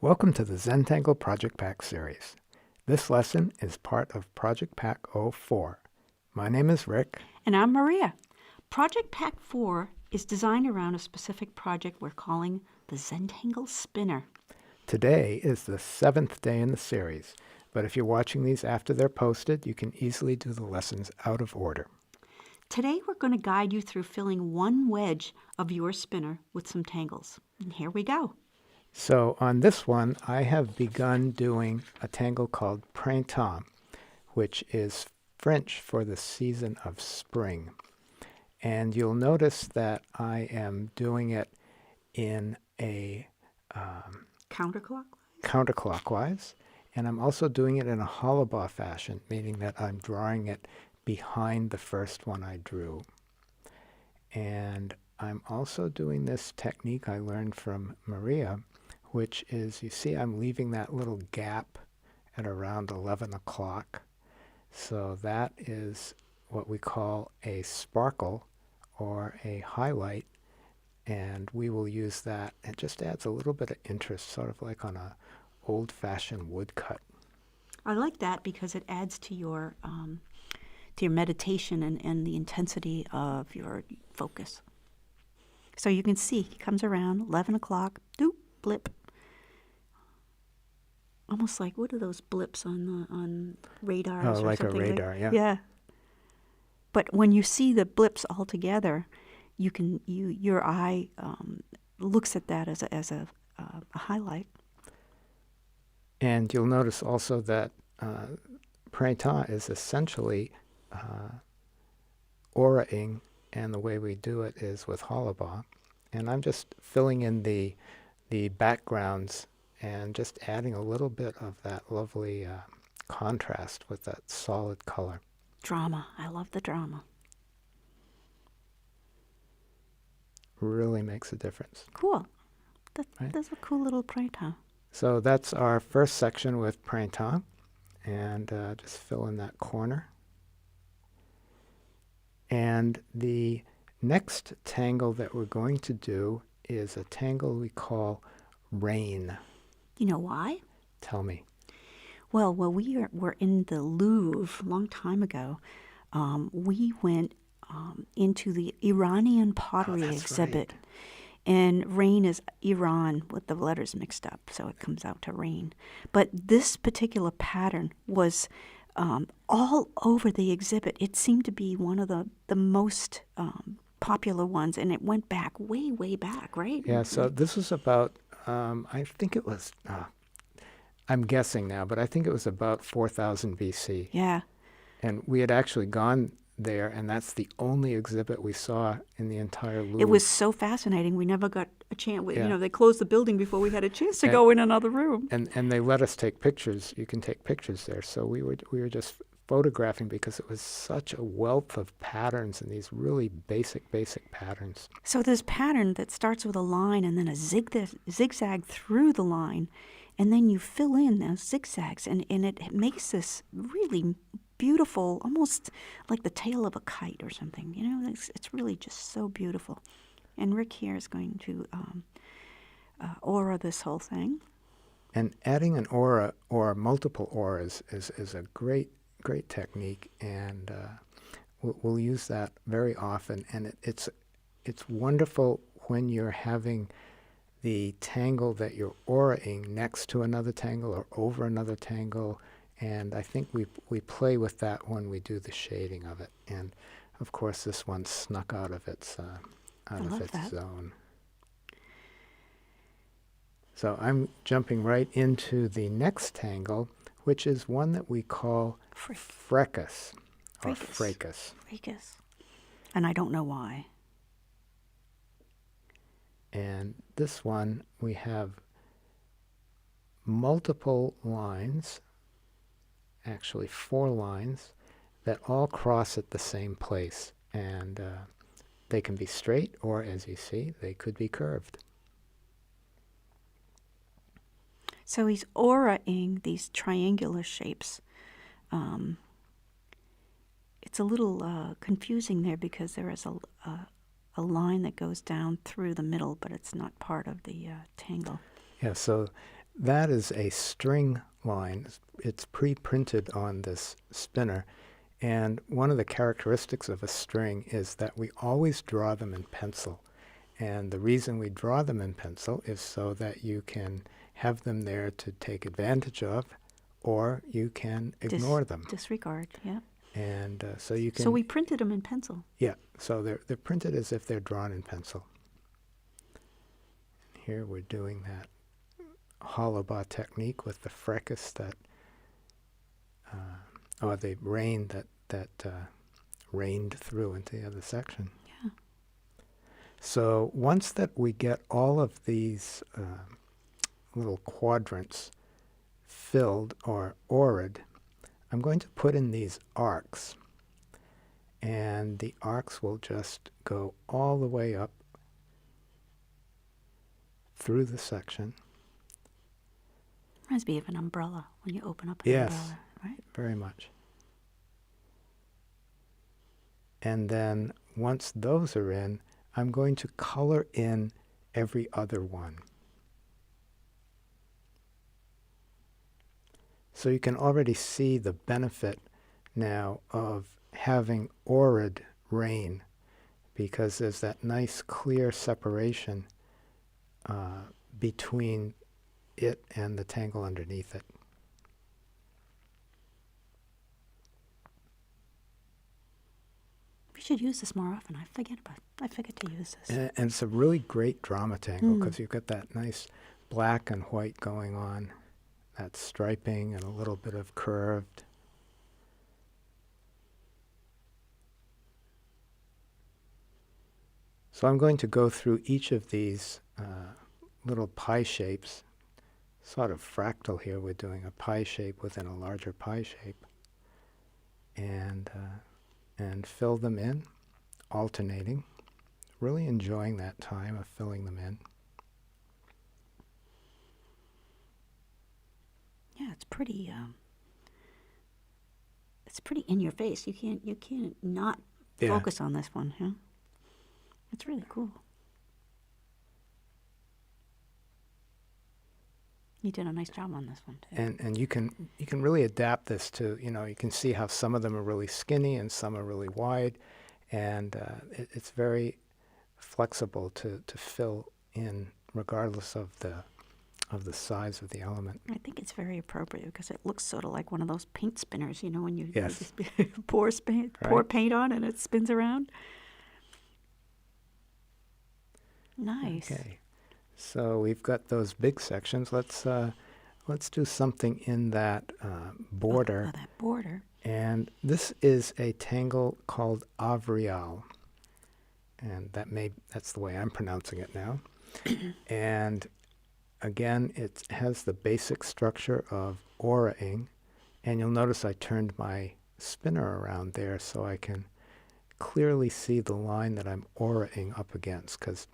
Welcome to the Zentangle Project Pack series. This lesson is part of Project Pack 04. My name is Rick. And I'm Maria. Project Pack 4 is designed around a specific project we're calling the Zentangle Spinner. Today is the 7th day in the series, but if you're watching these after they're posted, you can easily do the lessons out of order. Today we're going to guide you through filling one wedge of your spinner with some tangles. And here we go. So on this one, I have begun doing a tangle called Printemps, which is French for the season of spring. And you'll notice that I am doing it in a counterclockwise, and I'm also doing it in a hollowbar fashion, meaning that I'm drawing it behind the first one I drew. And I'm also doing this technique I learned from Maria, which is, you see, I'm leaving that little gap at around 11 o'clock. So that is what we call a sparkle or a highlight, and we will use that. It just adds a little bit of interest, sort of like on a old-fashioned woodcut. I like that because it adds to your meditation and the intensity of your focus. So you can see he comes around 11 o'clock, doop, blip. Almost like, what are those blips on radars? Oh, or like a something radar, yeah. Yeah. But when you see the blips all together, your eye looks at that as a highlight. And you'll notice also that Printemps is essentially aura-ing, and the way we do it is with hollowbar. And I'm just filling in the backgrounds and just adding a little bit of that lovely contrast with that solid color. Drama. I love the drama. Really makes a difference. Cool. Right? That's a cool little printemps. So that's our first section with Printemps, and just fill in that corner. And the next tangle that we're going to do is a tangle we call Rain. You know why? Tell me. Well, we were in the Louvre a long time ago. We went into the Iranian pottery exhibit. Right. And rain is Iran with the letters mixed up, so it comes out to rain. But this particular pattern was all over the exhibit. It seemed to be one of the most popular ones, and it went back, way, way back, right? Yeah, so this was about, I think it was, I'm guessing now, but I think it was about 4000 BC. Yeah. And we had actually gone there, and that's the only exhibit we saw in the entire Louvre. It was so fascinating. We never got a chance. Yeah. You know, they closed the building before we had a chance to go in another room. And they let us take pictures. You can take pictures there. So we were just photographing because it was such a wealth of patterns and these really basic patterns. So this pattern that starts with a line and then a zigzag through the line, and then you fill in those zigzags, and it makes this really beautiful, almost like the tail of a kite or something. You know, it's really just so beautiful. And Rick here is going to aura this whole thing. And adding an aura or multiple auras is a great technique, and we'll use that very often. And it's wonderful when you're having the tangle that you're auraing next to another tangle or over another tangle. And I think we play with that when we do the shading of it. And of course, this one snuck out of its zone. So I'm jumping right into the next tangle, which is one that we call fracas. And I don't know why. And this one, we have multiple lines, actually 4 lines, that all cross at the same place. And they can be straight, or as you see, they could be curved. So he's auraing these triangular shapes. It's a little confusing there because there is a line that goes down through the middle, but it's not part of the tangle. Yeah, so that is a string line. It's pre-printed on this spinner. And one of the characteristics of a string is that we always draw them in pencil. And the reason we draw them in pencil is so that you can have them there to take advantage of, or you can ignore them. Disregard, yeah. And so you can... So we printed them in pencil. Yeah, so they're printed as if they're drawn in pencil. Here we're doing that hollow bar technique with the fracas that, or the rain that rained through into the other section. Yeah. So once that we get all of these little quadrants filled or aura'd, I'm going to put in these arcs. And the arcs will just go all the way up through the section. Reminds me of an umbrella when you open up an Yes, umbrella, right? very much. And then once those are in, I'm going to color in every other one. So you can already see the benefit now of having aura'd rain, because there's that nice clear separation between it and the tangle underneath it. We should use this more often. I forget to use this. And it's a really great drama tangle because you've got that nice black and white going on, that striping and a little bit of curved. So I'm going to go through each of these little pie shapes, sort of fractal here. We're doing a pie shape within a larger pie shape, and fill them in, alternating. Really enjoying that time of filling them in. Yeah, it's pretty. It's pretty in your face. You can't not focus on this one, huh? It's really cool. You did a nice job on this one too. And you can really adapt this to, you can see how some of them are really skinny and some are really wide, and it's very flexible to fill in regardless of the size of the element. I think it's very appropriate because it looks sort of like one of those paint spinners, when you Yes. you just pour paint on and it spins around. Nice. Okay, so we've got those big sections. Let's do something in that border. Oh, that border. And this is a tangle called Avrial, and that's the way I'm pronouncing it now. And again, it has the basic structure of aura'ing, and you'll notice I turned my spinner around there so I can clearly see the line that I'm aura'ing up against, because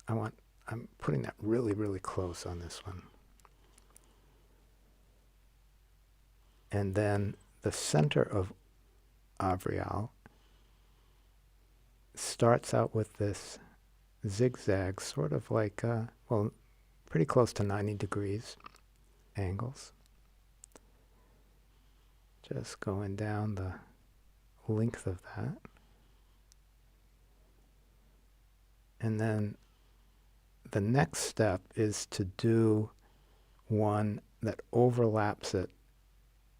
I'm putting that really, really close on this one. And then the center of Avrial starts out with this zigzag, sort of like, pretty close to 90 degrees angles. Just going down the length of that. And then the next step is to do one that overlaps it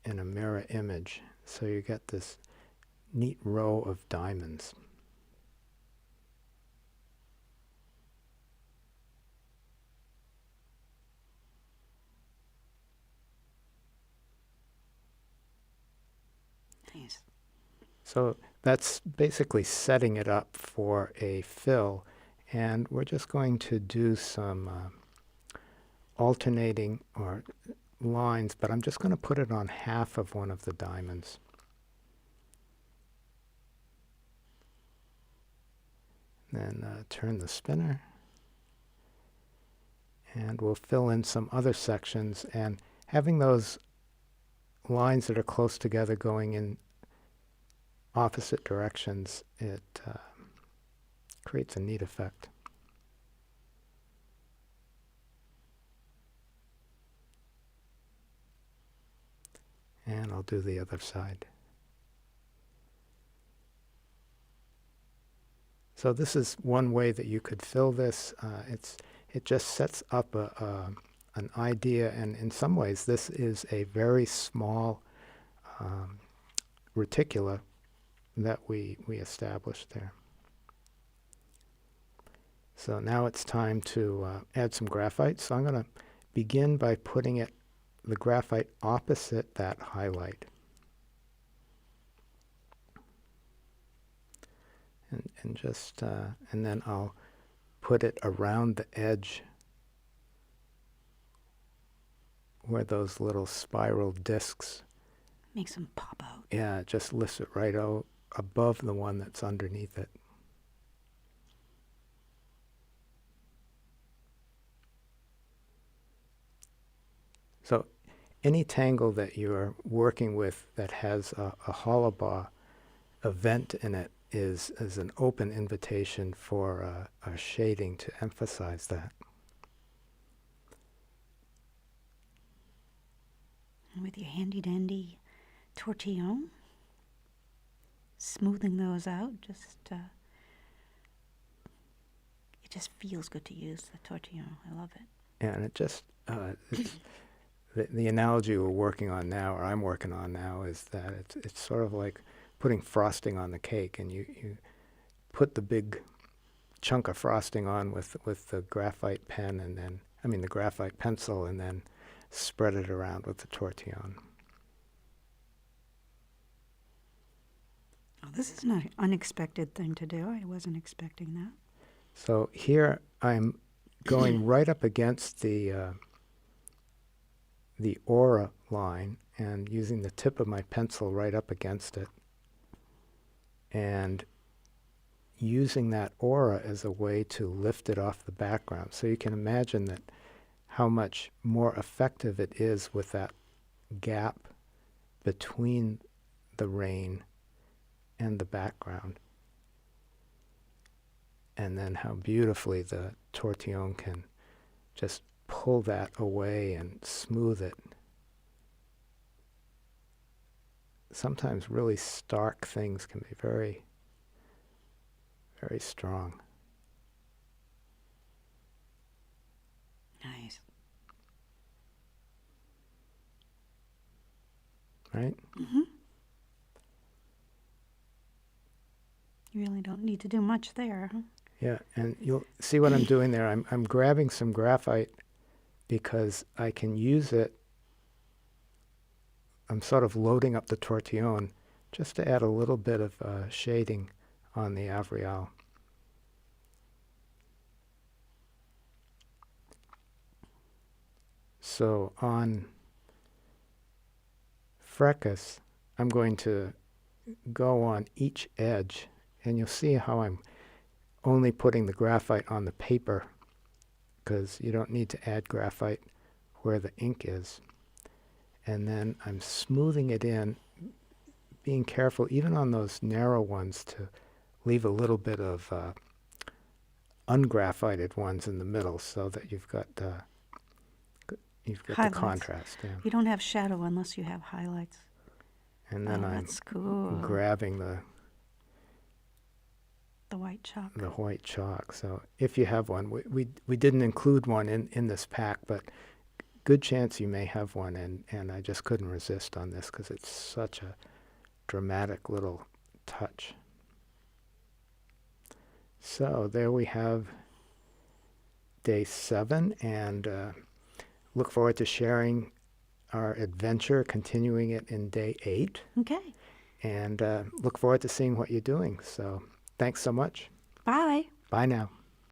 in a mirror image. So you get this neat row of diamonds. Nice. So that's basically setting it up for a fill. And we're just going to do some alternating or lines, but I'm just going to put it on half of one of the diamonds. Then turn the spinner, and we'll fill in some other sections. And having those lines that are close together going in opposite directions, it creates a neat effect. And I'll do the other side. So this is one way that you could fill this. It just sets up an idea, and in some ways this is a very small reticula that we established there. So now it's time to add some graphite. So I'm going to begin by putting the graphite opposite that highlight. And then I'll put it around the edge where those little spiral discs. Makes them pop out. Yeah, it just lifts it right out above the one that's underneath it. So any tangle that you're working with that has a hollow bar event in it is an open invitation for a shading to emphasize that. And with your handy-dandy tortillon, smoothing those out, it just feels good to use the tortillon. I love it. Yeah, and it just, the analogy we're working on now, or I'm working on now, is that it's sort of like putting frosting on the cake, and you put the big chunk of frosting on with the graphite pen, and then, the graphite pencil, and then spread it around with the tortillon. Oh, this is an unexpected thing to do. I wasn't expecting that. So here I'm going right up against the aura line and using the tip of my pencil right up against it, and using that aura as a way to lift it off the background. So you can imagine that how much more effective it is with that gap between the rain and the background. And then how beautifully the tortillon can just pull that away and smooth it. Sometimes really stark things can be very, very strong. Nice. Right? Mm-hmm. You really don't need to do much there, huh? Yeah, and you'll see what I'm doing there. I'm grabbing some graphite because I can use it. I'm sort of loading up the tortillon just to add a little bit of shading on the avrial. So on Frecus, I'm going to go on each edge, and you'll see how I'm only putting the graphite on the paper, because you don't need to add graphite where the ink is. And then I'm smoothing it in, being careful even on those narrow ones to leave a little bit of ungraphited ones in the middle, so that you've got the contrast. Yeah. You don't have shadow unless you have highlights. And then I'm that's cool. grabbing the white chalk. The white chalk. So if you have one, we didn't include one in this pack, but good chance you may have one, and I just couldn't resist on this because it's such a dramatic little touch. So there we have day 7, and look forward to sharing our adventure, continuing it in day 8. Okay. And look forward to seeing what you're doing. So thanks so much. Bye. Bye now.